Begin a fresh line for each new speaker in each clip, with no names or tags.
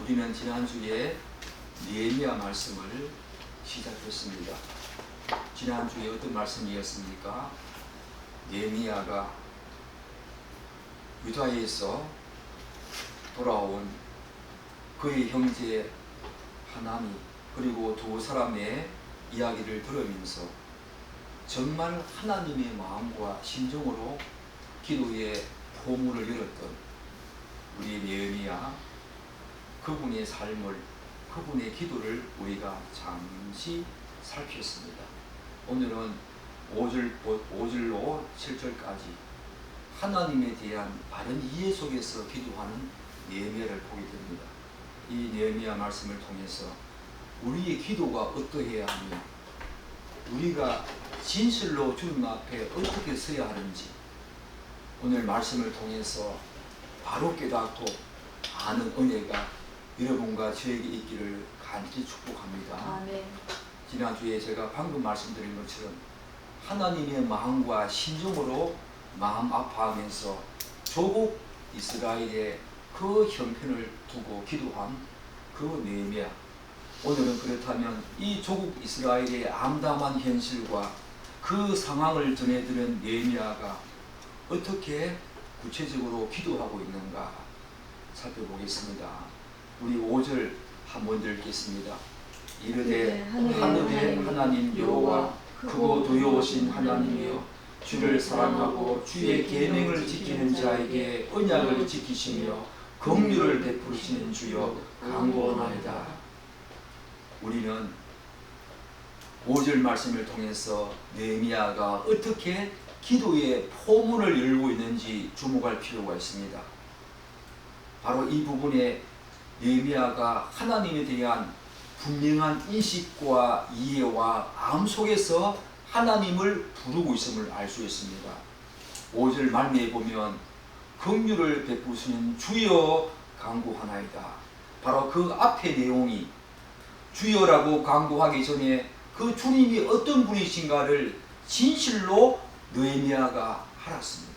우리는 지난주에 느헤미야 말씀을 시작했습니다. 지난주에 어떤 말씀이었습니까? 느헤미야가 유다에서 돌아온 그의 형제 하나니 그리고 두 사람의 이야기를 들으면서 정말 하나님의 마음과 심정으로 기도의 포문을 열었던 우리 느헤미야, 그분의 삶을, 그분의 기도를 우리가 잠시 살폈습니다. 오늘은 5절로 7절까지 하나님에 대한 바른 이해 속에서 기도하는 느헤미야를 보게 됩니다. 이 느헤미야 말씀을 통해서 우리의 기도가 어떠해야 하며 우리가 진실로 주님 앞에 어떻게 서야 하는지 오늘 말씀을 통해서 바로 깨닫고 아는 은혜가 여러분과 저에게 있기를 간절히 축복합니다.
아멘.
지난주에 제가 방금 말씀드린 것처럼 하나님의 마음과 심정으로 마음 아파하면서 조국 이스라엘의 그 형편을 두고 기도한 그 느헤미야, 오늘은 그렇다면 이 조국 이스라엘의 암담한 현실과 그 상황을 전해드린 느헤미야가 어떻게 구체적으로 기도하고 있는가 살펴보겠습니다. 우리 5절 한번 읽겠습니다. 이르되 하늘의 하나님 여호와 크고 두려우신 하나님이여, 주를 사랑하고 주의 계명을 지키는 자에게 언약을 지키시며 긍휼을 베푸시는 주여 간구하나이다. 우리는 5절 말씀을 통해서 느헤미야가 어떻게 기도의 포문을 열고 있는지 주목할 필요가 있습니다. 바로 이 부분에 느헤미야가 하나님에 대한 분명한 인식과 이해와 암 속에서 하나님을 부르고 있음을 알 수 있습니다. 5절 말미에 보면 긍휼을 베푸시는 주여 간구하나이다. 바로 그 앞의 내용이 주여라고 간구하기 전에 그 주님이 어떤 분이신가를 진실로 느헤미야가 알았습니다.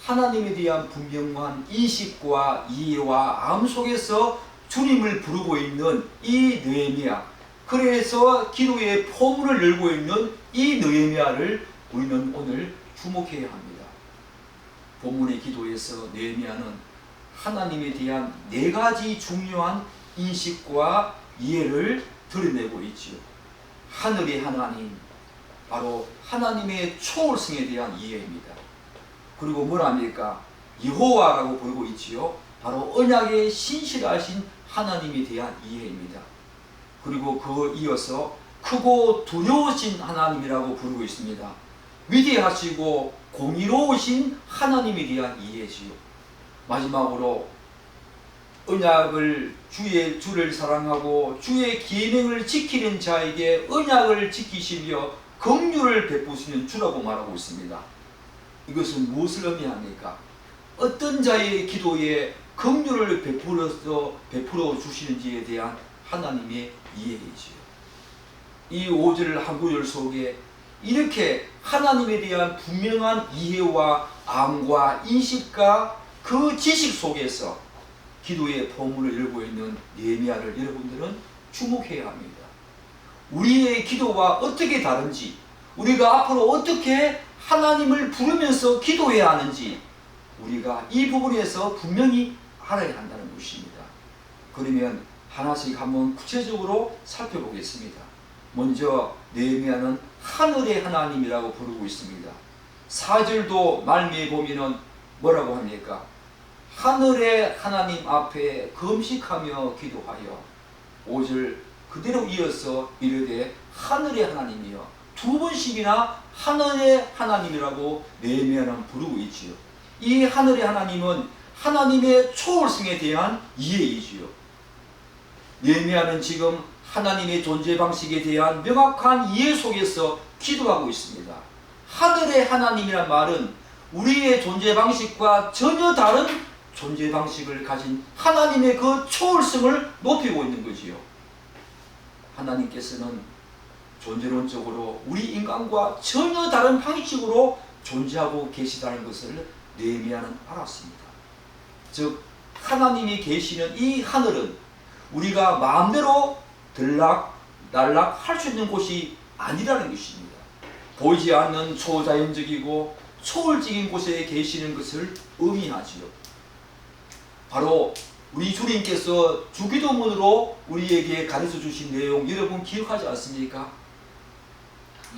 하나님에 대한 분명한 인식과 이해와 암 속에서 주님을 부르고 있는 이 느헤미야, 그래서 기도의 포문을 열고 있는 이 느헤미야를 우리는 오늘 주목해야 합니다. 본문의 기도에서 느헤미야는 하나님에 대한 4가지 중요한 인식과 이해를 드러내고 있지요. 하늘의 하나님, 바로 하나님의 초월성에 대한 이해입니다. 그리고 뭐랍니까? 여호와라고 부르고 있지요. 바로 언약의 신실하신 하나님에 대한 이해입니다. 그리고 그 이어서 크고 두려우신 하나님이라고 부르고 있습니다. 위대하시고 공의로우신 하나님에 대한 이해지요. 마지막으로 언약을 주를 사랑하고 주의 계명을 지키는 자에게 언약을 지키시며 긍휼을 베푸시는 주라고 말하고 있습니다. 이것은 무엇을 의미합니까? 어떤 자의 기도에 긍휼을 베풀어 주시는지에 대한 하나님의 이해이지요. 이 5절 한 구절 속에 이렇게 하나님에 대한 분명한 이해와 암과 인식과 그 지식 속에서 기도의 포문을 열고 있는 느헤미야를 여러분들은 주목해야 합니다. 우리의 기도가 어떻게 다른지, 우리가 앞으로 어떻게 하나님을 부르면서 기도해야 하는지 우리가 이 부분에서 분명히 알아야 한다는 것입니다. 그러면 하나씩 한번 구체적으로 살펴보겠습니다. 먼저 느헤미야는 하늘의 하나님이라고 부르고 있습니다. 4절도 말미에 보면은 뭐라고 합니까? 하늘의 하나님 앞에 금식하며 기도하여, 5절 그대로 이어서 이르되 하늘의 하나님이여, 2번씩이나 하늘의 하나님이라고 느헤미야는 부르고 있지요. 이 하늘의 하나님은 하나님의 초월성에 대한 이해이지요. 느헤미야는 지금 하나님의 존재 방식에 대한 명확한 이해 속에서 기도하고 있습니다. 하늘의 하나님이란 말은 우리의 존재 방식과 전혀 다른 존재 방식을 가진 하나님의 그 초월성을 높이고 있는 거지요. 하나님께서는 존재론적으로 우리 인간과 전혀 다른 방식으로 존재하고 계시다는 것을 느헤미야는 알았습니다. 즉 하나님이 계시는 이 하늘은 우리가 마음대로 날락 할 수 있는 곳이 아니라는 것입니다. 보이지 않는 초자연적이고 초월적인 곳에 계시는 것을 의미하지요. 바로 우리 주님께서 주기도문으로 우리에게 가르쳐 주신 내용 여러분 기억하지 않습니까?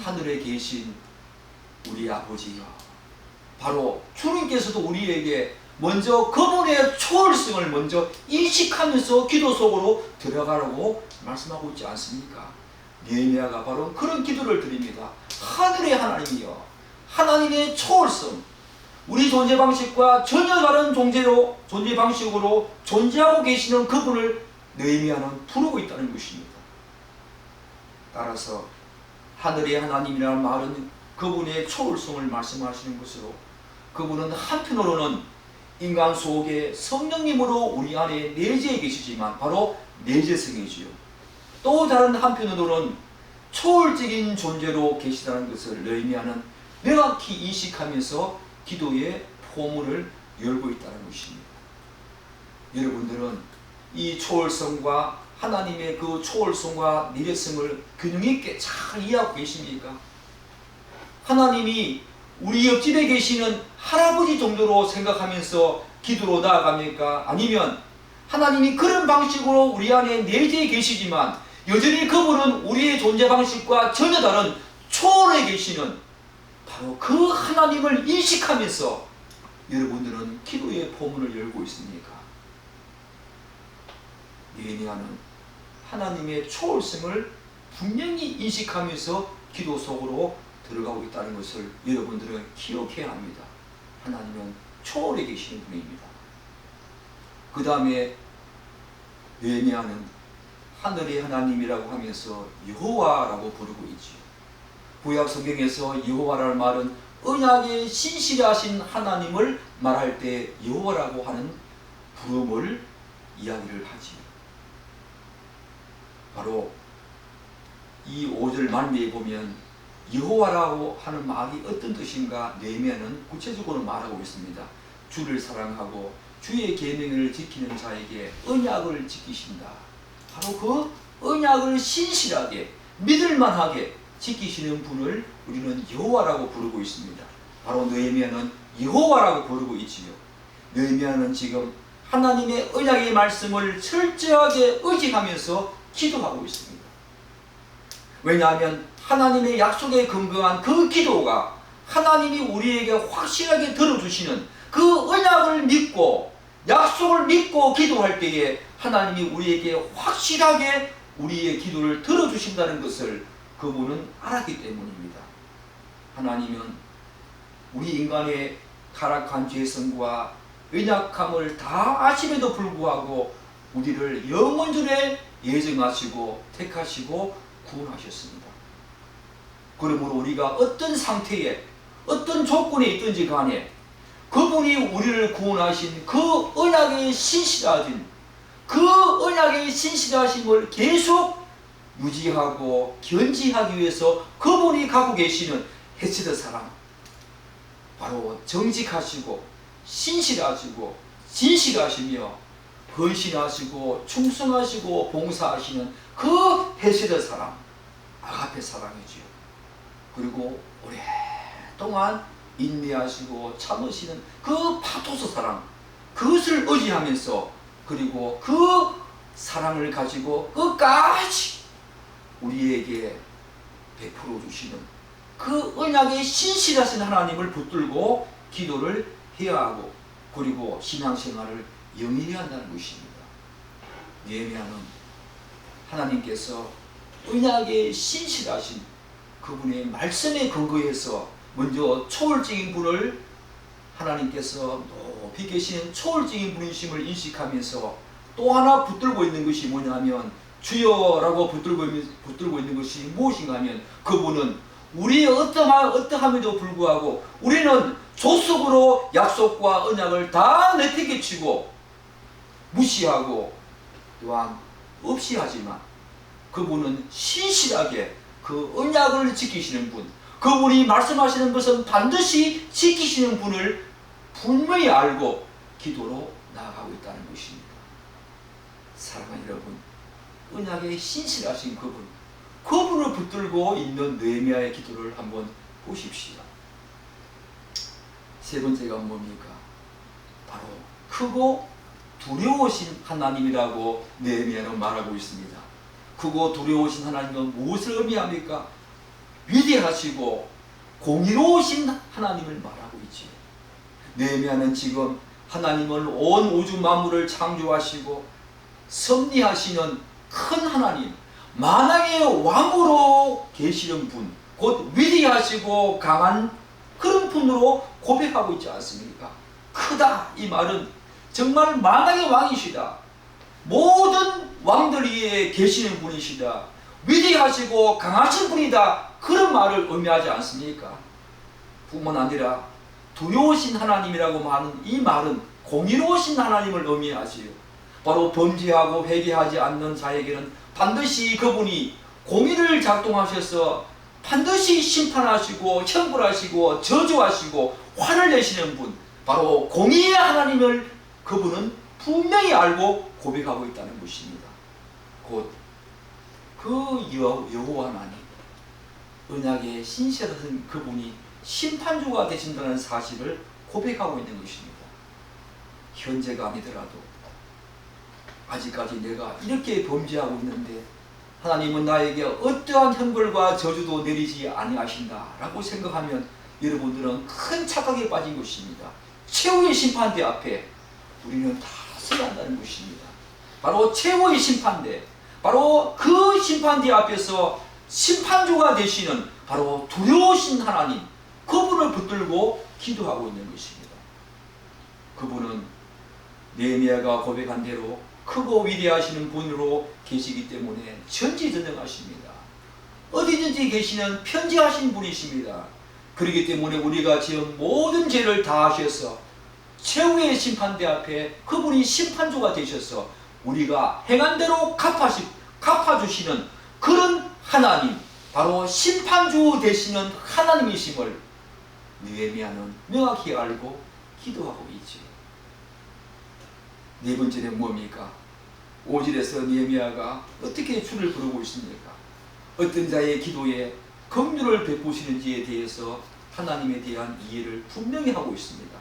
하늘에 계신 우리 아버지여. 바로 주님께서도 우리에게 먼저 그분의 초월성을 먼저 인식하면서 기도 속으로 들어가라고 말씀하고 있지 않습니까? 느헤미야가 바로 그런 기도를 드립니다. 하늘의 하나님이여, 하나님의 초월성, 우리 존재 방식과 전혀 다른 존재 방식으로 존재하고 계시는 그분을 느헤미야는 부르고 있다는 것입니다. 따라서 하늘의 하나님이라는 말은 그분의 초월성을 말씀하시는 것으로, 그분은 한편으로는 인간 속에 성령님으로 우리 안에 내재해 계시지만 바로 내재성이지요. 또 다른 한편으로는 초월적인 존재로 계시다는 것을 느헤미야는 명확히 인식하면서 기도의 포문을 열고 있다는 것입니다. 여러분들은 이 초월성과 하나님의 그 초월성과 내재성을 균형 있게 잘 이해하고 계십니까? 하나님이 우리 옆집에 계시는 할아버지 정도로 생각하면서 기도로 나아갑니까? 아니면 하나님이 그런 방식으로 우리 안에 내재해 계시지만 여전히 그분은 우리의 존재 방식과 전혀 다른 초월해 계시는 바로 그 하나님을 인식하면서 여러분들은 기도의 포문을 열고 있습니까? 느헤미야는 하나님의 초월성을 분명히 인식하면서 기도 속으로 들어가고 있다는 것을 여러분들은 기억해야 합니다. 하나님은 초월해 계시는 분입니다. 그 다음에 느헤미야는 하늘의 하나님이라고 하면서 여호와라고 부르고 있지요. 구약 성경에서 여호와라는 말은 언약에 신실하신 하나님을 말할 때 여호와라고 하는 부름을 이야기를 하지요. 바로 이 5절 말미에 보면 여호와라고 하는 말이 어떤 뜻인가 느헤미야는 구체적으로 말하고 있습니다. 주를 사랑하고 주의 계명을 지키는 자에게 언약을 지키신다. 바로 그 언약을 신실하게 믿을만하게 지키시는 분을 우리는 여호와라고 부르고 있습니다. 바로 느헤미야는 여호와라고 부르고 있지요. 느헤미야는 지금 하나님의 언약의 말씀을 철저하게 의지하면서 기도하고 있습니다. 왜냐하면 하나님의 약속에 근거한 그 기도가 하나님이 우리에게 확실하게 들어주시는 그 언약을 믿고 약속을 믿고 기도할 때에 하나님이 우리에게 확실하게 우리의 기도를 들어주신다는 것을 그분은 알았기 때문입니다. 하나님은 우리 인간의 타락한 죄성과 연약함을 다 아심에도 불구하고 우리를 영원전에 예정하시고 택하시고 구원하셨습니다. 그러므로 우리가 어떤 상태에 어떤 조건에 있든지 간에 그분이 우리를 구원하신 그 언약의 신실하심을 계속 유지하고 견지하기 위해서 그분이 갖고 계시는 헤세드 사랑, 바로 정직하시고 신실하시고 진실하시며 헌신하시고 충성하시고 봉사하시는 그 헤세드 사랑, 아가페 사랑이지요. 그리고 오랫동안 인내하시고 참으시는 그 파토스 사랑, 그것을 의지하면서 그리고 그 사랑을 가지고 끝까지 우리에게 베풀어 주시는 그 언약의 신실하신 하나님을 붙들고 기도를 해야 하고 그리고 신앙생활을 영위해야 한다는 것입니다. 느헤미야는 하나님께서 언약의 신실하신 그분의 말씀에 근거해서 먼저 초월적인 분을 하나님께서 높이 계신 초월적인 분이심을 인식하면서 또 하나 붙들고 있는 것이 뭐냐면 주여라고 붙들고 있는 것이 무엇인가 하면 그분은 우리의 어떠함에도 불구하고 우리는 조속으로 약속과 언약을 다 내팽개치고 무시하고 또한 없이 하지만 그분은 신실하게 그 언약을 지키시는 분, 그분이 말씀하시는 것은 반드시 지키시는 분을 분명히 알고 기도로 나아가고 있다는 것입니다. 사랑하는 여러분, 언약에 신실하신 그분을 붙들고 있는 느헤미야의 기도를 한번 보십시오. 세 번째가 뭡니까? 바로 크고 두려우신 하나님이라고 느헤미야는 말하고 있습니다. 크고 두려우신 하나님은 무엇을 의미합니까? 위대하시고 공의로우신 하나님을 말하고 있지요. 느헤미야는 지금 하나님은 온 우주 만물을 창조하시고 섭리하시는 큰 하나님, 만왕의 왕으로 계시는 분, 곧 위대하시고 강한 그런 분으로 고백하고 있지 않습니까? 크다, 이 말은 정말 만왕의 왕이시다. 모든 왕들 위에 계시는 분이시다. 위대하시고 강하신 분이다. 그런 말을 의미하지 않습니까? 뿐만 아니라 두려우신 하나님이라고 하는 이 말은 공의로우신 하나님을 의미하지요. 바로 범죄하고 회개하지 않는 자에게는 반드시 그분이 공의를 작동하셔서 반드시 심판하시고 형벌하시고 저주하시고 화를 내시는 분, 바로 공의의 하나님을 그분은 분명히 알고 고백하고 있다는 것입니다. 곧 그 여호와 하나님, 언약에 신실하신 그분이 심판주가 되신다는 사실을 고백하고 있는 것입니다. 현재가 아니더라도 아직까지 내가 이렇게 범죄하고 있는데 하나님은 나에게 어떠한 형벌과 저주도 내리지 아니하신다라고 생각하면 여러분들은 큰 착각에 빠진 것입니다. 최후의 심판대 앞에 우리는 다 서야 한다는 것입니다. 바로 최후의 심판대, 바로 그 심판대 앞에서 심판주가 되시는 바로 두려우신 하나님, 그분을 붙들고 기도하고 있는 것입니다. 그분은 느헤미야가 고백한 대로 크고 위대하시는 분으로 계시기 때문에 전지전능하십니다. 어디든지 계시는 편지하신 분이십니다. 그렇기 때문에 우리가 지은 모든 죄를 다 하셔서 최후의 심판대 앞에 그분이 심판주가 되셔서 우리가 행한 대로 갚아주시는 그런 하나님, 바로 심판주 되시는 하나님이심을 느헤미야는 명확히 알고 기도하고 있죠. 네 번째는 뭡니까? 5절에서 느헤미야가 어떻게 주를 부르고 있습니까? 어떤 자의 기도에 긍휼을 베푸시는지에 대해서 하나님에 대한 이해를 분명히 하고 있습니다.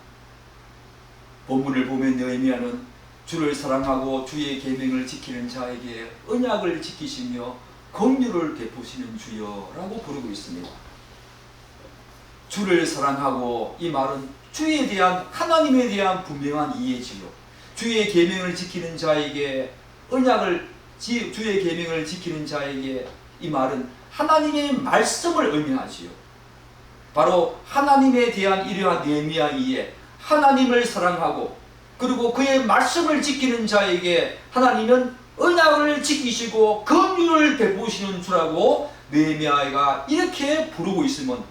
본문을 보면 느헤미야는 주를 사랑하고 주의 계명을 지키는 자에게 언약을 지키시며 긍휼을 베푸시는 주여라고 부르고 있습니다. 주를 사랑하고, 이 말은 주에 대한, 하나님에 대한 분명한 이해지요. 주의 계명을 지키는 자에게 주의 계명을 지키는 자에게, 이 말은 하나님의 말씀을 의미하지요. 바로 하나님에 대한 이러한 느헤미야 이해, 하나님을 사랑하고 그리고 그의 말씀을 지키는 자에게 하나님은 언약을 지키시고 긍휼을 베푸시는 주라고 느헤미야가 이렇게 부르고 있으면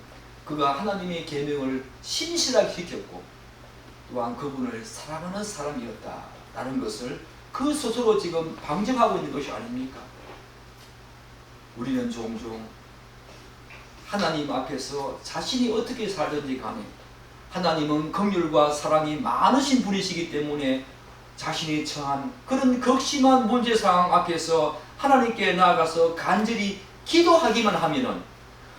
그가 하나님의 계명을 신실하게 지켰고 또한 그분을 사랑하는 사람이었다라는 것을 그 스스로 지금 방증하고 있는 것이 아닙니까? 우리는 종종 하나님 앞에서 자신이 어떻게 살든지 간에 하나님은 긍휼과 사랑이 많으신 분이시기 때문에 자신이 처한 그런 극심한 문제 상황 앞에서 하나님께 나아가서 간절히 기도하기만 하면은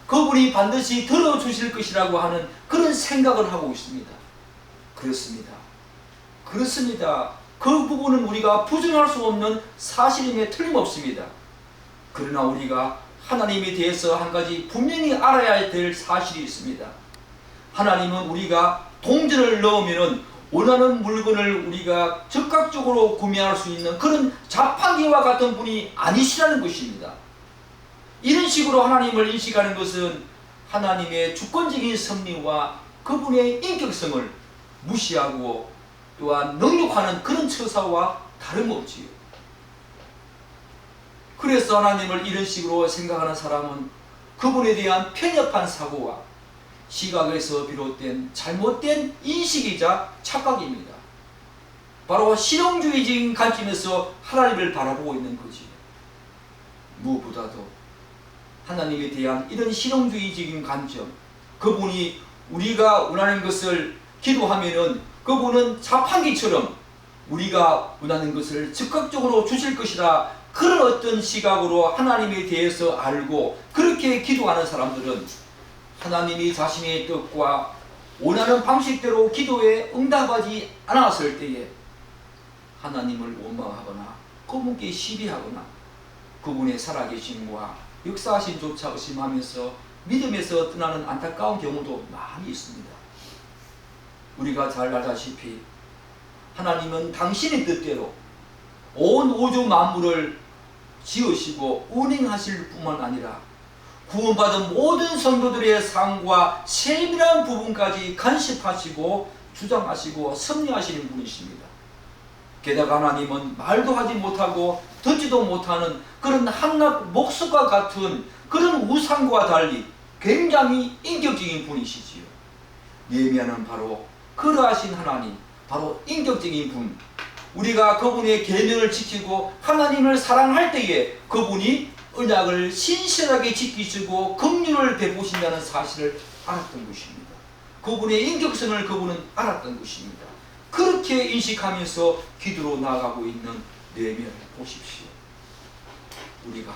그분이 반드시 들어주실 것이라고 하는 그런 생각을 하고 있습니다. 그렇습니다. 그 부분은 우리가 부정할 수 없는 사실임에 틀림없습니다. 그러나 우리가 하나님에 대해서 한 가지 분명히 알아야 될 사실이 있습니다. 하나님은 우리가 동전을 넣으면 원하는 물건을 우리가 즉각적으로 구매할 수 있는 그런 자판기와 같은 분이 아니시라는 것입니다. 이런 식으로 하나님을 인식하는 것은 하나님의 주권적인 섭리와 그분의 인격성을 무시하고 또한 능욕하는 그런 처사와 다름없지요. 그래서 하나님을 이런 식으로 생각하는 사람은 그분에 대한 편협한 사고와 시각에서 비롯된 잘못된 인식이자 착각입니다. 바로 실용주의적인 관점에서 하나님을 바라보고 있는 거지. 무엇보다도 하나님에 대한 이런 실용주의적인 관점, 그분이 우리가 원하는 것을 기도하면은 그분은 자판기처럼 우리가 원하는 것을 즉각적으로 주실 것이라, 그런 어떤 시각으로 하나님에 대해서 알고 그렇게 기도하는 사람들은 하나님이 자신의 뜻과 원하는 방식대로 기도에 응답하지 않았을 때에 하나님을 원망하거나 그분께 시비하거나 그분의 살아계심과 역사하심조차 의심하면서 믿음에서 떠나는 안타까운 경우도 많이 있습니다. 우리가 잘 알다시피 하나님은 당신의 뜻대로 온 우주 만물을 지으시고 운행하실 뿐만 아니라 구원받은 모든 성도들의 삶과 세밀한 부분까지 간섭하시고 주장하시고 섭리하시는 분이십니다. 게다가 하나님은 말도 하지 못하고 듣지도 못하는 그런 한낱 목석과 같은 그런 우상과 달리 굉장히 인격적인 분이시지요. 예미야는 바로 그러하신 하나님, 바로 인격적인 분, 우리가 그분의 계명을 지키고 하나님을 사랑할 때에 그분이 언약을 신실하게 지키시고 긍휼을 베푸신다는 사실을 알았던 것입니다. 그분의 인격성을 그분은 알았던 것입니다. 그렇게 인식하면서 기도로 나아가고 있는 느헤미야를 보십시오. 우리가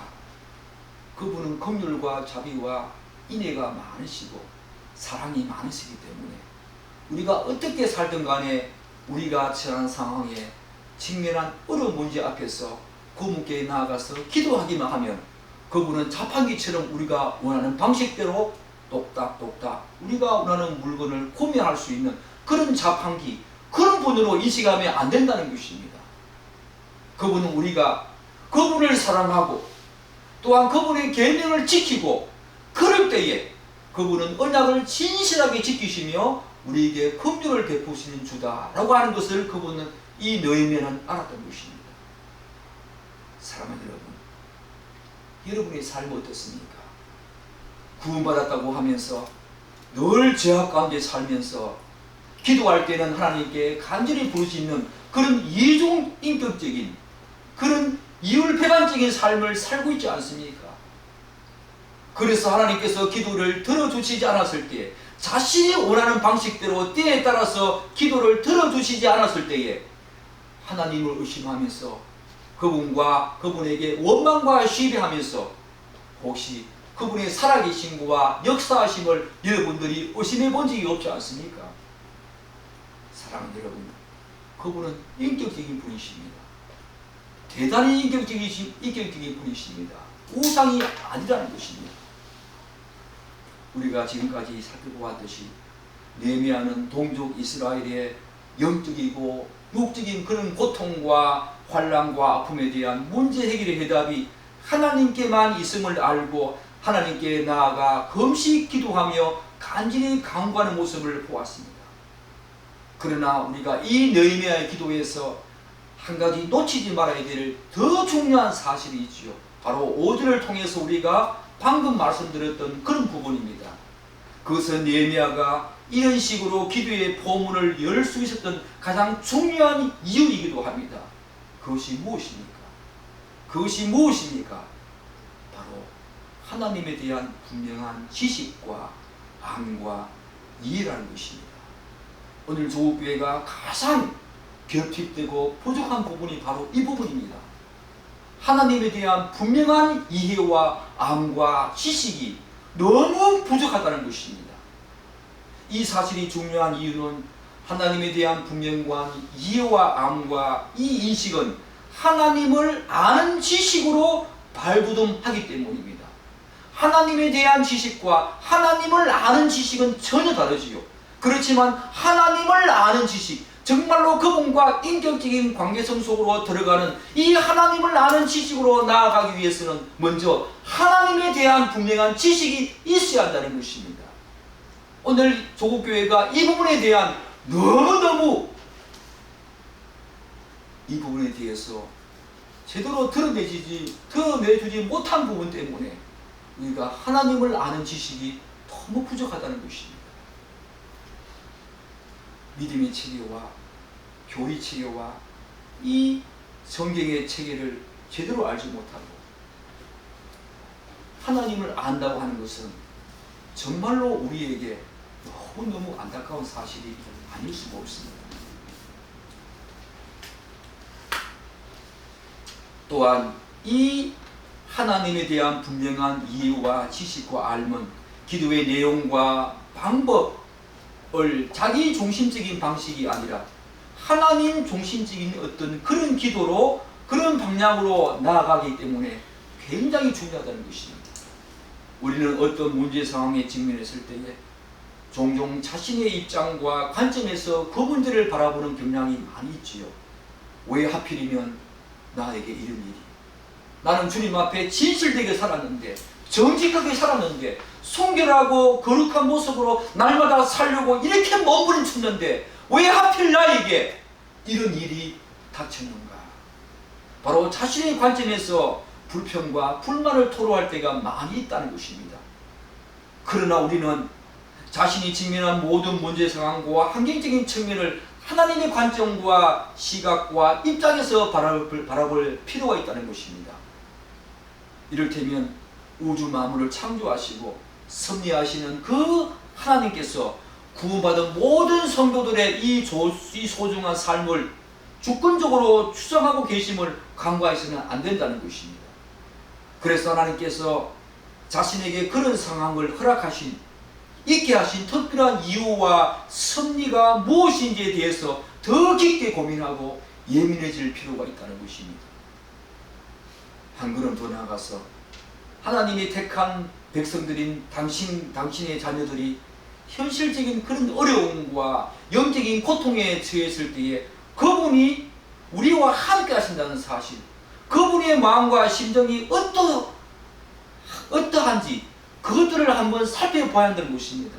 그분은 긍휼과 자비와 인애가 많으시고 사랑이 많으시기 때문에 우리가 어떻게 살든 간에 우리가 처한 상황에 직면한 어려운 문제 앞에서 그분께 나아가서 기도하기만 하면 그분은 자판기처럼 우리가 원하는 방식대로 똑딱똑딱 우리가 원하는 물건을 구매할 수 있는 그런 자판기, 그런 분으로 인식하면 안 된다는 것입니다. 그분은 우리가 그분을 사랑하고 또한 그분의 계명을 지키고 그럴 때에 그분은 언약을 진실하게 지키시며 우리에게 긍휼을 베푸시는 주다라고 하는 것을 그분은 이 느헤미야는 알았던 것입니다. 사랑하는 여러분, 여러분의 삶은 어떻습니까? 구원받았다고 하면서 늘 죄악 가운데 살면서 기도할 때는 하나님께 간절히 부를 수 있는 그런 이중인격적인 그런 이율배반적인 삶을 살고 있지 않습니까? 그래서 하나님께서 기도를 들어주시지 않았을 때, 자신이 원하는 방식대로 때에 따라서 기도를 들어주시지 않았을 때에 하나님을 의심하면서 그분과 그분에게 원망과 시비하면서 혹시 그분의 살아계심과 역사하심을 여러분들이 의심해 본 적이 없지 않습니까? 사랑하는 여러분, 그분은 인격적인 분이십니다. 대단히 인격적인 분이십니다. 우상이 아니라는 것입니다. 우리가 지금까지 살펴보았듯이 느헤미야는 동족 이스라엘의 영적이고 육적인 그런 고통과 환난과 아픔에 대한 문제 해결의 해답이 하나님께만 있음을 알고 하나님께 나아가 금식 기도하며 간절히 간구하는 모습을 보았습니다. 그러나 우리가 이 느헤미야의 기도에서 한 가지 놓치지 말아야 될 더 중요한 사실이 있지요. 바로 5절을 통해서 우리가 방금 말씀드렸던 그런 부분입니다. 그것은 느헤미야가 이런 식으로 기도의 포문을 열 수 있었던 가장 중요한 이유이기도 합니다. 그것이 무엇입니까? 그것이 무엇입니까? 바로 하나님에 대한 분명한 지식과 암과 이해라는 것입니다. 오늘 조국교회가 가장 결핍되고 부족한 부분이 바로 이 부분입니다. 하나님에 대한 분명한 이해와 암과 지식이 너무 부족하다는 것입니다. 이 사실이 중요한 이유는 하나님에 대한 분명한 이해와 암과 이 인식은 하나님을 아는 지식으로 발돋움하기 때문입니다. 하나님에 대한 지식과 하나님을 아는 지식은 전혀 다르지요. 그렇지만 하나님을 아는 지식, 정말로 그분과 인격적인 관계성 속으로 들어가는 이 하나님을 아는 지식으로 나아가기 위해서는 먼저 하나님에 대한 분명한 지식이 있어야 한다는 것입니다. 오늘 조국교회가 이 부분에 대한 너무너무 이 부분에 대해서 제대로 드러내주지 못한 부분 때문에 우리가 하나님을 아는 지식이 너무 부족하다는 것입니다. 믿음의 체계와 교리 체계와 이 성경의 체계를 제대로 알지 못하고 하나님을 안다고 하는 것은 정말로 우리에게 너무너무 안타까운 사실이 아닐 수가 없습니다. 또한 이 하나님에 대한 분명한 이해와 지식과 알면 기도의 내용과 방법을 자기 중심적인 방식이 아니라 하나님 중심적인 어떤 그런 기도로 그런 방향으로 나아가기 때문에 굉장히 중요하다는 것입니다. 우리는 어떤 문제 상황에 직면했을 때에 종종 자신의 입장과 관점에서 그 문제를 바라보는 경향이 많이 있지요. 왜 하필이면 나에게 이런 일이, 나는 주님 앞에 진실되게 살았는데, 정직하게 살았는데, 순결하고 거룩한 모습으로 날마다 살려고 이렇게 몸부림쳤는데 왜 하필 나에게 이런 일이 닥쳤는가? 바로 자신의 관점에서 불평과 불만을 토로할 때가 많이 있다는 것입니다. 그러나 우리는 자신이 직면한 모든 문제 상황과 환경적인 측면을 하나님의 관점과 시각과 입장에서 바라볼 필요가 있다는 것입니다. 이를테면 우주 만물을 창조하시고 섭리하시는 그 하나님께서 구원받은 모든 성도들의 이 소중한 삶을 주권적으로 추정하고 계심을 간과해서는 안 된다는 것입니다. 그래서 하나님께서 자신에게 그런 상황을 허락하신, 있게 하신 특별한 이유와 섭리가 무엇인지에 대해서 더 깊게 고민하고 예민해질 필요가 있다는 것입니다. 한 걸음 더 나아가서 하나님이 택한 백성들인 당신의 자녀들이 현실적인 그런 어려움과 영적인 고통에 처했을 때에 그분이 우리와 함께 하신다는 사실, 그분의 마음과 심정이 어떠한지 그것들을 한번 살펴봐야 한다는 것입니다.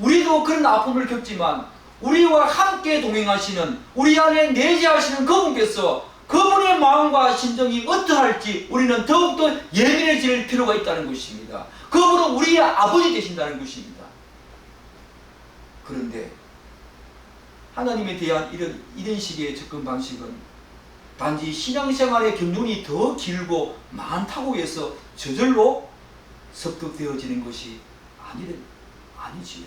우리도 그런 아픔을 겪지만 우리와 함께 동행하시는, 우리 안에 내재하시는 그분께서 그분의 마음과 심정이 어떠할지 우리는 더욱더 예민해질 필요가 있다는 것입니다. 그분은 우리의 아버지 되신다는 것입니다. 그런데 하나님에 대한 이런 식의 접근 방식은 단지 신앙생활의 경륜이 더 길고 많다고 해서 저절로 습득되어지는 것이 아니지요.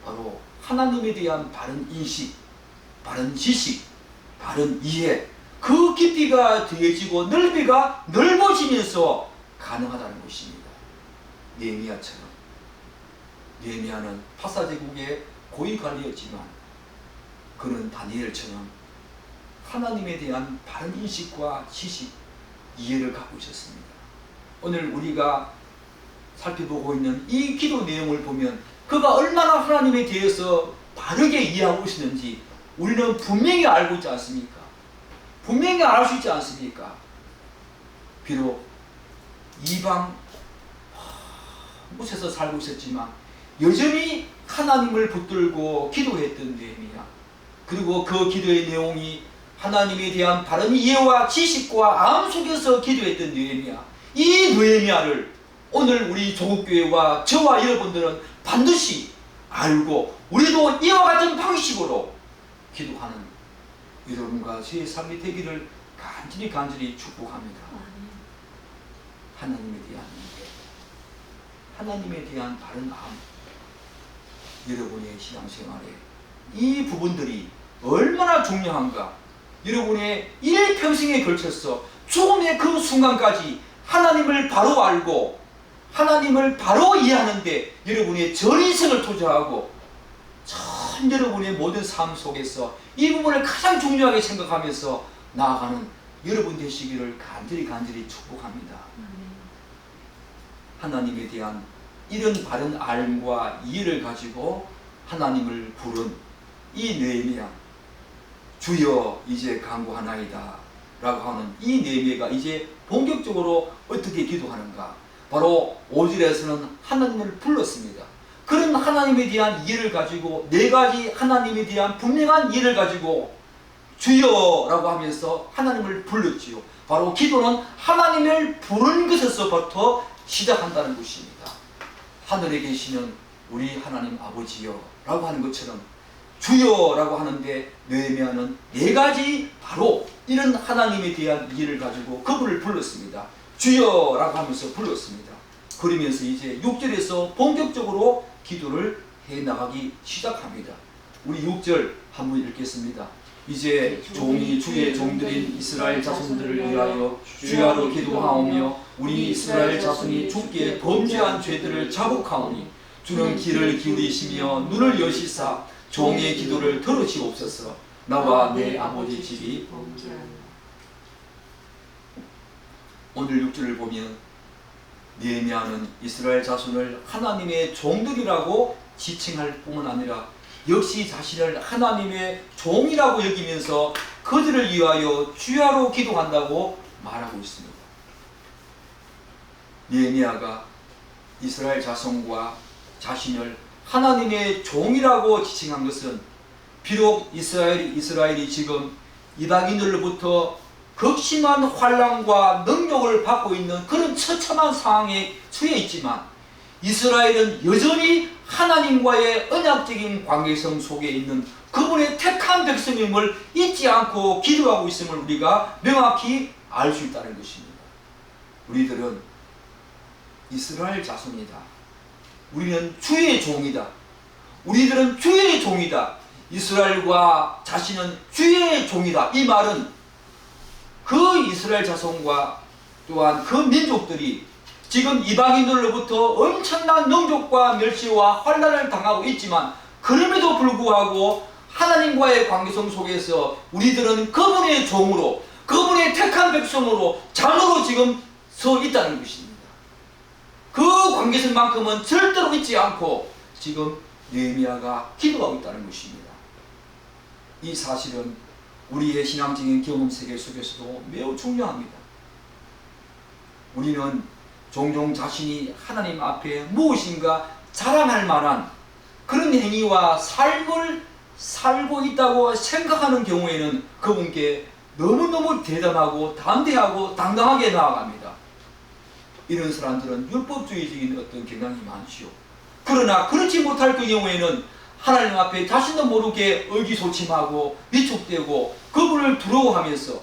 바로 하나님에 대한 바른 인식, 바른 지식, 바른 이해, 그 깊이가 더해지고 넓이가 넓어지면서 가능하다는 것입니다. 느헤미야처럼. 느헤미야는 파사제국의 고위관리였지만 그는 다니엘처럼 하나님에 대한 바른 인식과 지식, 이해를 갖고 있었습니다. 오늘 우리가 살펴보고 있는 이 기도 내용을 보면 그가 얼마나 하나님에 대해서 바르게 이해하고 있었는지 우리는 분명히 알고 있지 않습니까? 분명히 알 수 있지 않습니까? 비록 이방 곳에서 살고 있었지만 여전히 하나님을 붙들고 기도했던 느헤미야. 그리고 그 기도의 내용이 하나님에 대한 바른 이해와 지식과 마음 속에서 기도했던 느헤미야. 이 느헤미야를 오늘 우리 조국교회와 저와 여러분들은 반드시 알고 우리도 이와 같은 방식으로 기도하는 여러분과 저의 삶이 되기를 간절히 축복합니다. 하나님에 대한 이해, 하나님에 대한 바른 마음, 여러분의 신앙생활에 이 부분들이 얼마나 중요한가. 여러분의 일평생에 걸쳐서 죽음의 그 순간까지 하나님을 바로 알고 하나님을 바로 이해하는데 여러분의 전 인생을 투자하고 전 여러분의 모든 삶 속에서 이 부분을 가장 중요하게 생각하면서 나아가는 여러분 되시기를 간절히 축복합니다. 하나님에 대한 이런 바른 알과 이해를 가지고 하나님을 부른 이 느헤미야, 주여 이제 간구하나이다 라고 하는 이 느헤미야가 이제 본격적으로 어떻게 기도하는가. 바로 5절에서는 하나님을 불렀습니다. 그런 하나님에 대한 이해를 가지고 네 가지 하나님에 대한 분명한 이해를 가지고 주여라고 하면서 하나님을 불렀지요. 바로 기도는 하나님을 부르는 것에서부터 시작한다는 것입니다. 하늘에 계시는 우리 하나님 아버지여 라고 하는 것처럼 주여라고 하는데 느헤미야는 네 가지 바로 이런 하나님에 대한 이해를 가지고 그분을 불렀습니다. 주여라고 하면서 불렀습니다. 그러면서 이제 6절에서 본격적으로 기도를 해나가기 시작합니다. 우리 6절 한번 읽겠습니다. 이제 종이 주의 종들인 이스라엘 자손들을 위하여 주야로 기도하오며 우리 이스라엘 자손이 주께 범죄한 죄들을 자복하오니 주는 귀를 기울이시며 눈을 여시사 종의 기도를 들으시옵소서. 나와 내 아버지 집이 오늘 6절을 보면 느헤미야는 이스라엘 자손을 하나님의 종들이라고 지칭할 뿐만 아니라 역시 자신을 하나님의 종이라고 여기면서 그들을 위하여 주야로 기도한다고 말하고 있습니다. 느헤미야가 이스라엘 자손과 자신을 하나님의 종이라고 지칭한 것은 비록 이스라엘이 지금 이방인들로부터 극심한 환난과 능력을 받고 있는 그런 처참한 상황에 처해 있지만 이스라엘은 여전히 하나님과의 언약적인 관계성 속에 있는 그분의 택한 백성임을 잊지 않고 기도하고 있음을 우리가 명확히 알 수 있다는 것입니다. 우리들은 이스라엘 자손이다. 우리는 주의 종이다. 우리들은 주의 종이다. 이스라엘과 자신은 주의 종이다. 이 말은 그 이스라엘 자손과 또한 그 민족들이 지금 이방인들로부터 엄청난 능력과 멸시와 환난을 당하고 있지만 그럼에도 불구하고 하나님과의 관계성 속에서 우리들은 그분의 종으로 그분의 택한 백성으로 자녀로 지금 서 있다는 것입니다. 그 관계성만큼은 절대로 잊지 않고 지금 느헤미야가 기도하고 있다는 것입니다. 이 사실은 우리의 신앙적인 경험 세계 속에서도 매우 중요합니다. 우리는 종종 자신이 하나님 앞에 무엇인가 자랑할 만한 그런 행위와 삶을 살고 있다고 생각하는 경우에는 그분께 너무너무 대담하고 담대하고 당당하게 나아갑니다. 이런 사람들은 율법주의적인 어떤 경향이 많지요. 그러나 그렇지 못할 그 경우에는 하나님 앞에 자신도 모르게 의기소침하고 위축되고 그분을 두려워하면서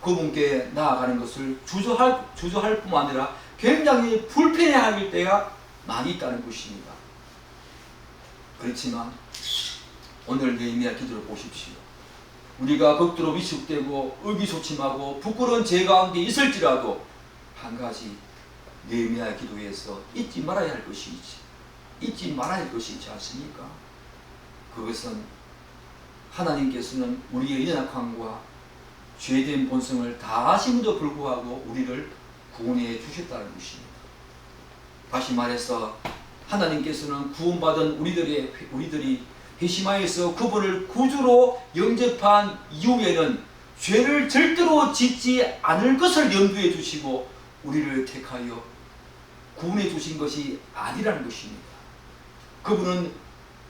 그분께 나아가는 것을 주저할 뿐만 아니라 굉장히 불편해할 때가 많이 있다는 것입니다. 그렇지만 오늘 느헤미야 기도를 보십시오. 우리가 극도로 위축되고 의기소침하고 부끄러운 죄 가운데 있을지라도 한 가지 느헤미야의 기도에서 잊지 말아야 할 것이 있지 않습니까? 그것은 하나님께서는 우리의 연약함과 죄된 본성을 다 아심에도 불구하고 우리를 구원해 주셨다는 것입니다. 다시 말해서 하나님께서는 구원받은 우리들이 회심하여서 그분을 구주로 영접한 이후에는 죄를 절대로 짓지 않을 것을 염두에 두시고 우리를 택하여 구원해 주신 것이 아니라는 것입니다. 그분은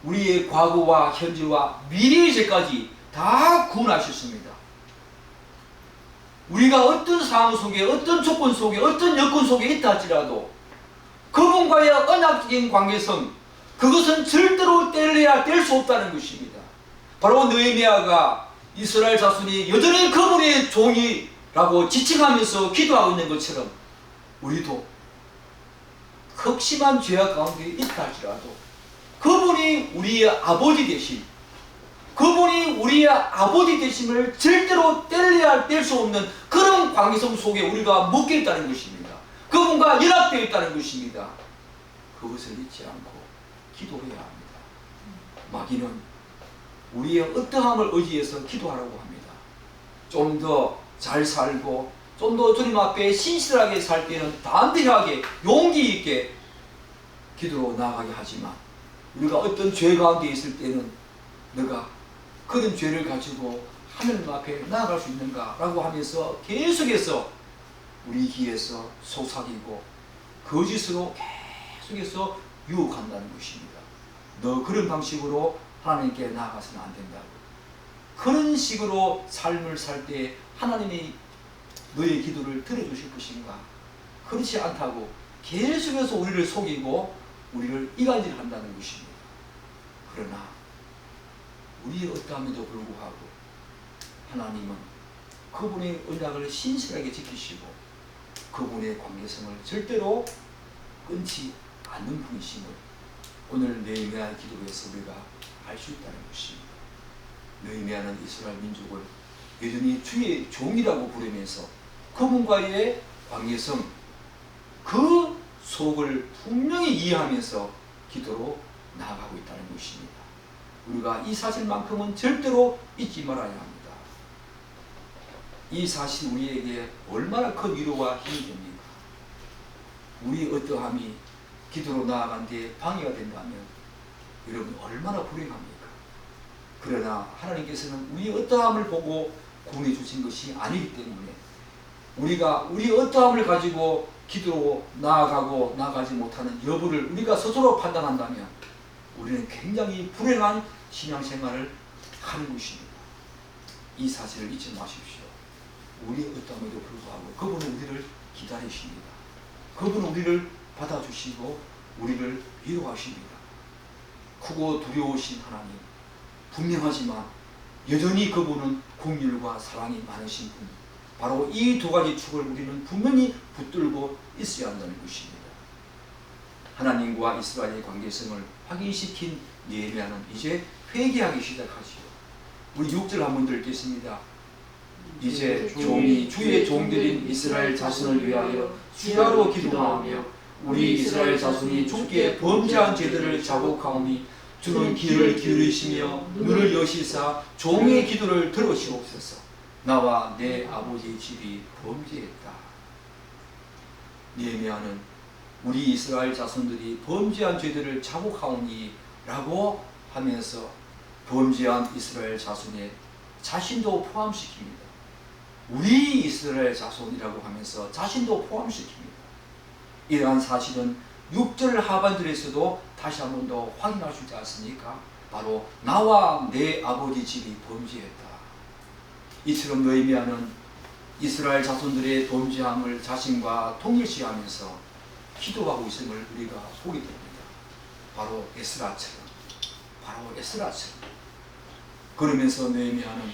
우리의 과거와 현재와 미래의 죄까지 다 구원하셨습니다. 우리가 어떤 상황 속에 어떤 조건 속에 어떤 여건 속에 있다 할지라도 그분과의 언약적인 관계성 그것은 절대로 뗄 수 없다는 것입니다. 바로 느헤미야가 이스라엘 자손이 여전히 그분의 종이라고 지칭하면서 기도하고 있는 것처럼 우리도 극심한 죄악 가운데 있다 할지라도 그분이 우리의 아버지 되심 그분이 우리의 아버지 되심을 절대로 뗄 수 없는 그런 관계성 속에 우리가 묶여 있다는 것입니다. 그분과 연합되어 있다는 것입니다. 그것을 잊지 않고 기도해야 합니다. 마귀는 우리의 어떠함을 의지해서 기도하라고 합니다. 좀 더 잘 살고 좀 더 주님 앞에 신실하게 살 때는 담대하게 용기 있게 기도로 나아가게 하지만 우리가 어떤 죄 가운데 있을 때는 내가 그런 죄를 가지고 하나님 앞에 나아갈 수 있는가 라고 하면서 계속해서 우리 귀에서 속삭이고 거짓으로 계속해서 유혹한다는 것입니다. 너 그런 방식으로 하나님께 나아가서는 안 된다고. 그런 식으로 삶을 살 때 하나님이 너의 기도를 들어주실 것인가? 그렇지 않다고 계속해서 우리를 속이고 우리를 이간질한다는 것입니다. 그러나 우리의 어떠함에도 불구하고 하나님은 그분의 언약을 신실하게 지키시고 그분의 관계성을 절대로 끊지 않는 분이심을 오늘 느헤미야의 기도에서 우리가 알 수 있다는 것입니다. 느헤미야는 이스라엘 민족을 여전히 주의 종이라고 부르면서 그분과의 관계성, 그 속을 분명히 이해하면서 기도로 나아가고 있다는 것입니다. 우리가 이 사실만큼은 절대로 잊지 말아야 합니다. 이 사실이 우리에게 얼마나 큰 위로와 힘이 됩니까? 우리의 어떠함이 기도로 나아간 뒤에 방해가 된다면 여러분 얼마나 불행합니까? 그러나 하나님께서는 우리의 어떠함을 보고 구원해 주신 것이 아니기 때문에 우리가 우리의 어떠함을 가지고 기도로 나아가고 나아가지 못하는 여부를 우리가 스스로 판단한다면 우리는 굉장히 불행한 신앙생활을 하는 것입니다. 이 사실을 잊지 마십시오. 우리의 어떠함에도 불구하고 그분은 우리를 기다리십니다. 그분은 우리를 받아주시고 우리를 위로하십니다. 크고 두려우신 하나님, 분명하지만 여전히 그분은 긍휼과 사랑이 많으신 분, 바로 이 두 가지 축을 우리는 분명히 붙들고 있어야 한다는 것입니다. 하나님과 이스라엘의 관계성을 확인시킨 느헤미야는 이제 회개하기 시작하지요. 우리 6절 한번 읽겠습니다. 이제 종이 주의 종들인 이스라엘 자손을 위하여 주야로 기도하며 우리 이스라엘 자손이 주께 범죄한 죄들을 자복하오니 주는 귀를 기울이시며 눈을 여시사 종의 기도를 들으시옵소서. 나와 내 아버지 집이 범죄했다. 느헤미야는 우리 이스라엘 자손들이 범죄한 죄들을 자복하오니 라고 하면서 범죄한 이스라엘 자손의 자신도 포함시킵니다. 우리 이스라엘 자손이라고 하면서 자신도 포함시킵니다. 이러한 사실은 6절 하반절에서도 다시 한 번 더 확인할 수 있지 않습니까? 바로 나와 내 아버지 집이 범죄했다. 이처럼 느헤미야는 이스라엘 자손들의 범죄함을 자신과 동일시하면서 기도하고 있음을 우리가 보게 됩니다. 바로 에스라처럼. 그러면서 느헤미야는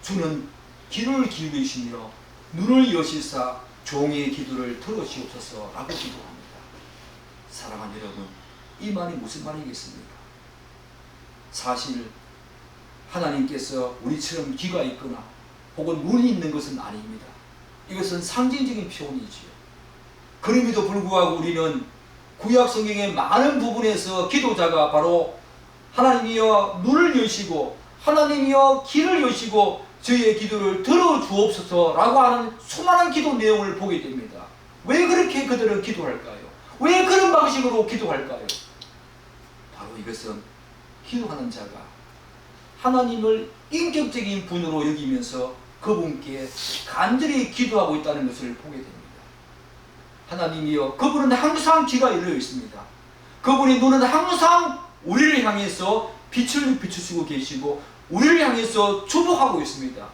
주는 귀를 기울이시며 눈을 여시사 종의 기도를 들으시옵소서 라고 기도합니다. 사랑하는 여러분, 이 말이 무슨 말이겠습니까? 사실 하나님께서 우리처럼 귀가 있거나 혹은 눈이 있는 것은 아닙니다. 이것은 상징적인 표현이지요. 그럼에도 불구하고 우리는 구약 성경의 많은 부분에서 기도자가 바로 하나님이여 눈을 여시고 하나님이여 귀를 여시고 저희의 기도를 들어주옵소서 라고 하는 수많은 기도 내용을 보게 됩니다. 왜 그렇게 그들은 기도할까요? 왜 그런 방식으로 기도할까요? 바로 이것은 기도하는 자가 하나님을 인격적인 분으로 여기면서 그분께 간절히 기도하고 있다는 것을 보게 됩니다. 하나님이여, 그분은 항상 귀가 열려 있습니다. 그분의 눈은 항상 우리를 향해서 빛을 비추시고 계시고 우리를 향해서 주목하고 있습니다.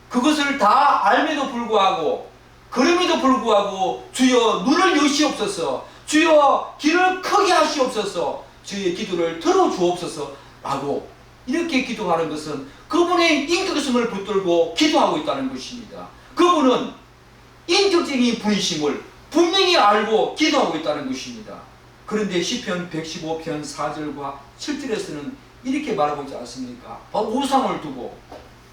그것을 다 알면도 불구하고 그럼에도 불구하고 주여 눈을 여시옵소서, 주여 귀를 크게 하시옵소서, 주의 기도를 들어주옵소서 라고 이렇게 기도하는 것은 그분의 인격성을 붙들고 기도하고 있다는 것입니다. 그분은 인격적인 분이심을 분명히 알고 기도하고 있다는 것입니다. 그런데 시편 115편 4절과 7절에서는 이렇게 말하고 있지 않습니까? 바로 우상을 두고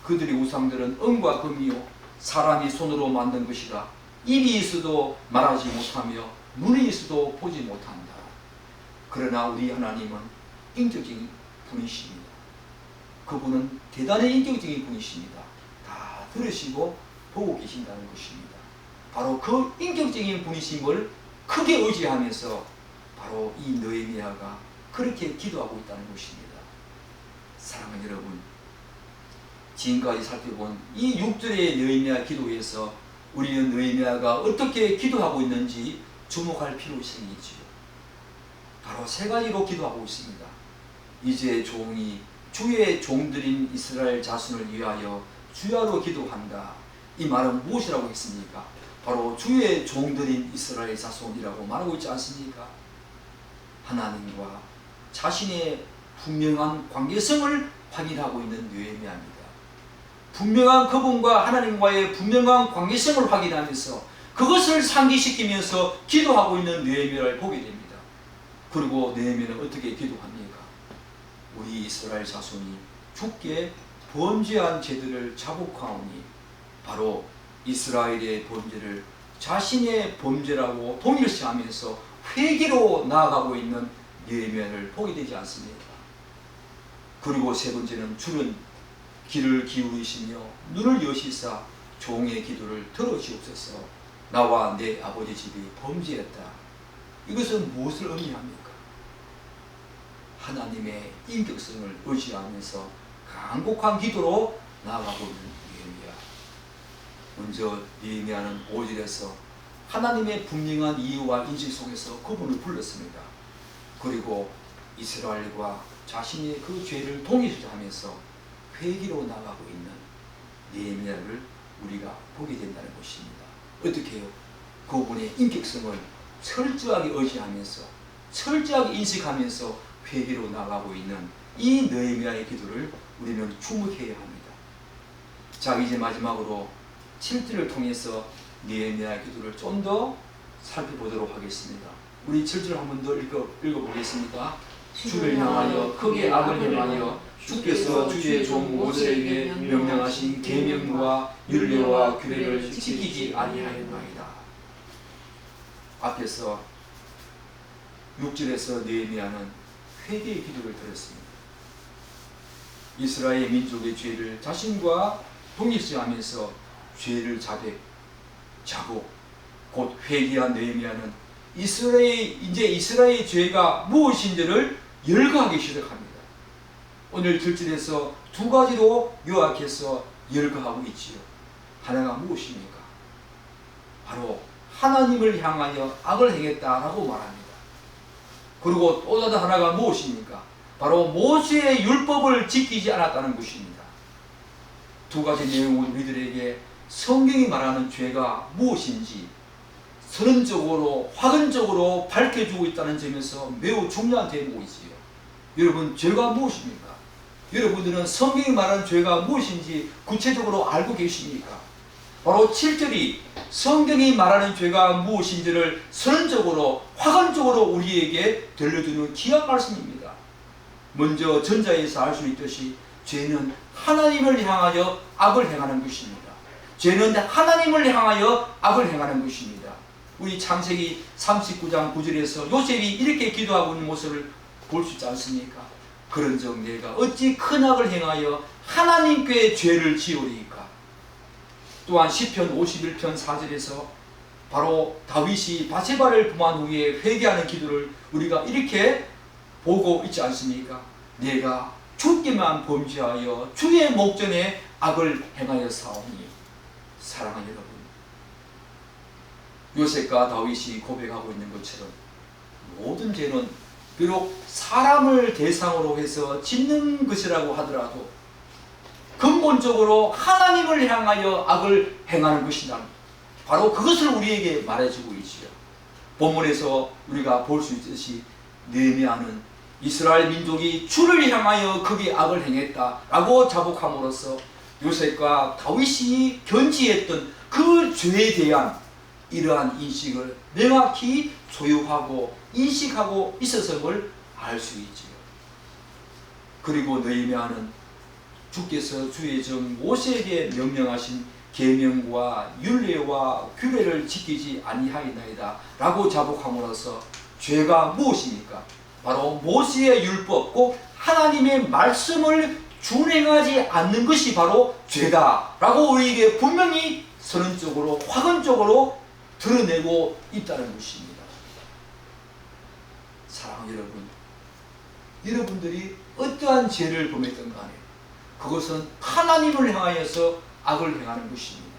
그들의 우상들은 은과 금이요 사람이 손으로 만든 것이라 입이 있어도 말하지 못하며 눈이 있어도 보지 못한다. 그러나 우리 하나님은 인격적인 분이십니다. 그분은 대단히 인격적인 분이십니다. 다 들으시고 보고 계신다는 것입니다. 바로 그 인격적인 분이심을 크게 의지하면서 바로 이 느헤미야가 그렇게 기도하고 있다는 것입니다. 사랑하는 여러분, 지금까지 살펴본 이 6절의 느헤미야 기도에서 우리는 느헤미야가 어떻게 기도하고 있는지 주목할 필요성이 있지요. 바로 세 가지로 기도하고 있습니다. 이제 종이 주의 종들인 이스라엘 자손을 위하여 주야로 기도한다. 이 말은 무엇이라고 했습니까? 바로 주의 종들인 이스라엘 자손이라고 말하고 있지 않습니까? 하나님과 자신의 분명한 관계성을 확인하고 있는 느헤미야입니다. 분명한 그분과 하나님과의 분명한 관계성을 확인하면서 그것을 상기시키면서 기도하고 있는 느헤미야를 보게 됩니다. 그리고 느헤미야는 어떻게 기도합니까? 우리 이스라엘 자손이 주께 범죄한 죄들을 자복하오니 바로 이스라엘의 범죄를 자신의 범죄라고 동일시하면서 회개로 나아가고 있는 예언을 보게 되지 않습니까? 그리고 세 번째는 주는 귀를 기울이시며 눈을 여시사 종의 기도를 들어주옵소서. 나와 내 아버지 집이 범죄했다. 이것은 무엇을 의미합니까? 하나님의 인격성을 의지하면서 간곡한 기도로 나아가고 있는 예레미야. 먼저 예레미야는 5절에서 하나님의 분명한 이유와 인식 속에서 그분을 불렀습니다. 그리고 이스라엘과 자신의 그 죄를 동일시하면서 회개로 나가고 있는 예레미야를 우리가 보게 된다는 것입니다. 어떻게 해요? 그분의 인격성을 철저하게 의지하면서 철저하게 인식하면서 회개로 나가고 있는 이 느헤미야의 기도를 우리는 주목해야 합니다. 자, 이제 마지막으로 7절을 통해서 느헤미야의 기도를 좀 더 살펴보도록 하겠습니다. 우리 7절 한 번 더 읽어보겠습니다. 주를 향하여 크게 악을 행하여 주께서 주의 종 모세에게 명령하신 계명과 율례와 규례를 지키지 아니하였나이다. 앞에서 6절에서 느헤미야는 회개의 기도를 드렸습니다. 이스라엘 민족의 죄를 자신과 동일시하면서 죄를 자복 곧 회개한 느헤미야는 이스라엘의 죄가 무엇인지를 열거하기 시작합니다. 오늘 7절에서 두 가지로 요약해서 열거하고 있지요. 하나가 무엇입니까? 바로 하나님을 향하여 악을 행했다라고 말합니다. 그리고 또 다른 하나가 무엇입니까? 바로 모세의 율법을 지키지 않았다는 것입니다. 두 가지 내용은 우리들에게 성경이 말하는 죄가 무엇인지 선언적으로 확언적으로 밝혀주고 있다는 점에서 매우 중요한 대목이지요. 여러분, 죄가 무엇입니까? 여러분들은 성경이 말하는 죄가 무엇인지 구체적으로 알고 계십니까? 바로 7절이 성경이 말하는 죄가 무엇인지를 선언적으로 확언적으로 우리에게 들려주는 귀한 말씀입니다. 먼저 전자에서 알 수 있듯이 죄는 하나님을 향하여 악을 행하는 것입니다. 죄는 하나님을 향하여 악을 행하는 것입니다. 우리 창세기 39장 9절에서 요셉이 이렇게 기도하고 있는 모습을 볼 수 있지 않습니까? 그런즉 내가 어찌 큰 악을 행하여 하나님께 죄를 지으리이까. 또한 시편 51편 4절에서 바로 다윗이 바세바를 범한 후에 회개하는 기도를 우리가 이렇게 보고 있지 않습니까? 내가 주께만 범죄하여 주의 목전에 악을 행하여 사오니. 사랑하는 여러분, 요셉과 다윗이 고백하고 있는 것처럼 모든 죄는 비록 사람을 대상으로 해서 짓는 것이라고 하더라도 근본적으로 하나님을 향하여 악을 행하는 것이다. 바로 그것을 우리에게 말해주고 있지요. 본문에서 우리가 볼 수 있듯이 느헤미야는 이스라엘 민족이 주를 향하여 크게 악을 행했다라고 자복함으로써 요셉과 다윗이 견지했던 그 죄에 대한 이러한 인식을 명확히 소유하고 인식하고 있었음을 알 수 있지요. 그리고 느헤미야는 주께서 주의 종 모세에게 명령하신 계명과 율례와 규례를 지키지 아니하였나이다 라고 자복함으로써 죄가 무엇입니까? 바로 모세의 율법, 꼭 하나님의 말씀을 준행하지 않는 것이 바로 죄다 라고 우리에게 분명히 선언적으로 확언적으로 드러내고 있다는 것입니다. 사랑하는 여러분, 여러분들이 어떠한 죄를 범했던 간에 그것은 하나님을 향하여서 악을 행하는 것입니다.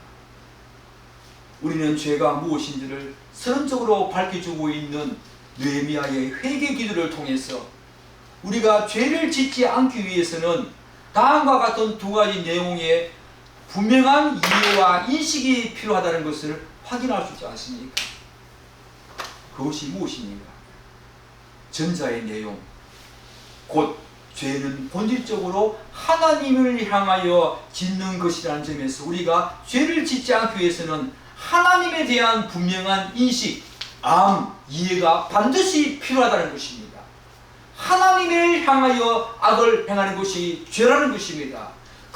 우리는 죄가 무엇인지를 선언적으로 밝혀주고 있는 느헤미야의 회개 기도를 통해서 우리가 죄를 짓지 않기 위해서는 다음과 같은 두 가지 내용의 분명한 이해와 인식이 필요하다는 것을 확인할 수 있지 않습니까? 그것이 무엇입니까? 전자의 내용, 곧 죄는 본질적으로 하나님을 향하여 짓는 것이라는 점에서 우리가 죄를 짓지 않기 위해서는 하나님에 대한 분명한 인식, 이해가 반드시 필요하다는 것입니다. 하나님을 향하여 악을 행하는 것이 죄라는 것입니다.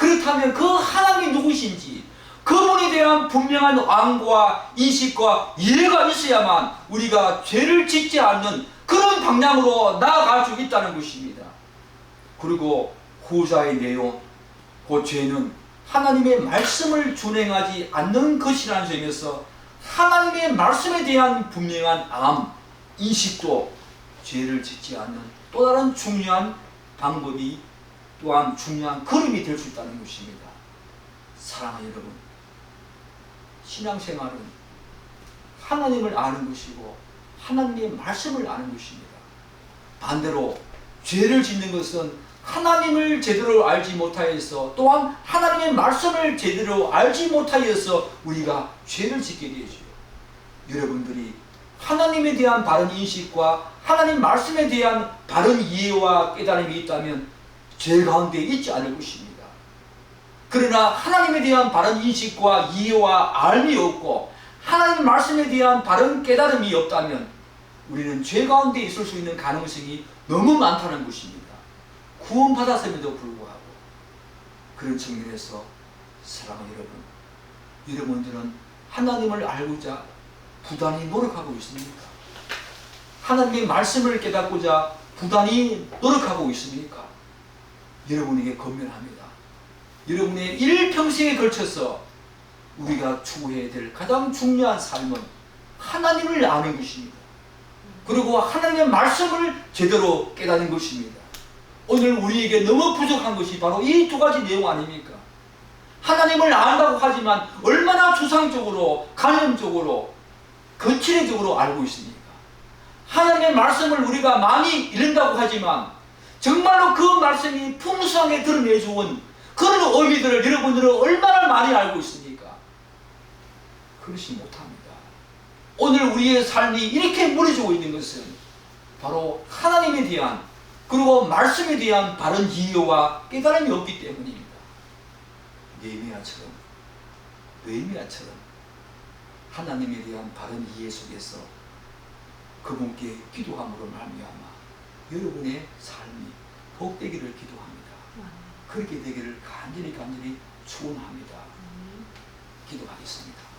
그렇다면 그 하나님이 누구신지 그분에 대한 분명한 안과 인식과 이해가 있어야만 우리가 죄를 짓지 않는 그런 방향으로 나아갈 수 있다는 것입니다. 그리고 후자의 내용, 그 죄는 하나님의 말씀을 준행하지 않는 것이라는 점에서 하나님의 말씀에 대한 분명한 암, 인식도 죄를 짓지 않는 또 다른 중요한 방법이 또한 중요한 걸음이 될 수 있다는 것입니다. 사랑하는 여러분, 신앙생활은 하나님을 아는 것이고 하나님의 말씀을 아는 것입니다. 반대로 죄를 짓는 것은 하나님을 제대로 알지 못하여서 또한 하나님의 말씀을 제대로 알지 못하여서 우리가 죄를 짓게 되죠. 여러분들이 하나님에 대한 바른 인식과 하나님 말씀에 대한 바른 이해와 깨달음이 있다면 죄 가운데 있지 않을 것입니다. 그러나 하나님에 대한 바른 인식과 이해와 알미 없고 하나님 말씀에 대한 바른 깨달음이 없다면 우리는 죄 가운데 있을 수 있는 가능성이 너무 많다는 것입니다. 구원받았음에도 불구하고. 그런 측면에서 사랑하는 여러분, 여러분들은 하나님을 알고자 부단히 노력하고 있습니까? 하나님의 말씀을 깨닫고자 부단히 노력하고 있습니까? 여러분에게 건면합니다. 여러분의 일평생에 걸쳐서 우리가 추구해야 될 가장 중요한 삶은 하나님을 아는 것입니다. 그리고 하나님의 말씀을 제대로 깨닫는 것입니다. 오늘 우리에게 너무 부족한 것이 바로 이 두 가지 내용 아닙니까? 하나님을 안다고 하지만 얼마나 추상적으로, 관념적으로, 거칠애적으로 알고 있습니까? 하나님의 말씀을 우리가 많이 읽는다고 하지만 정말로 그 말씀이 풍성하게 드러내주은 그런 의미들을 여러분들은 얼마나 많이 알고 있습니까? 그렇지 못합니다. 오늘 우리의 삶이 이렇게 무너지고 있는 것은 바로 하나님에 대한 그리고 말씀에 대한 바른 이해와 깨달음이 없기 때문입니다. 느헤미야처럼 하나님에 대한 바른 이해 속에서 그분께 기도함으로 말미암아 여러분의 삶이 복되기를 기도합니다. 그렇게 되기를 간절히 축원합니다. 기도하겠습니다.